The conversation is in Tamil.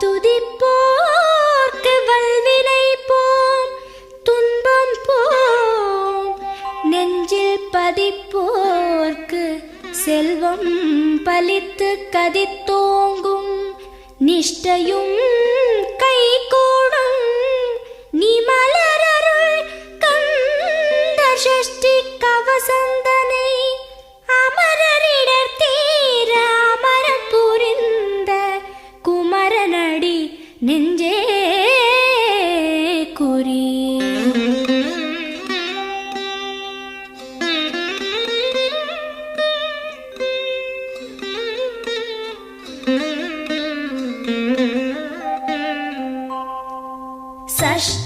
துதிப்போர்க்கு வல்வினை போம் துன்பம் போம், நெஞ்சில் பதிப்போர்க்கு செல்வம் பலித்து கதித்தோங்கும், நிஷ்டையும் கைகூடும் நீ மலரருள் கந்த சஷ்டி கவசந்தனை, அமரரிடர் தீர அமரம் புரிந்த குமரனடி நெஞ்சே குறி. சஷ்டி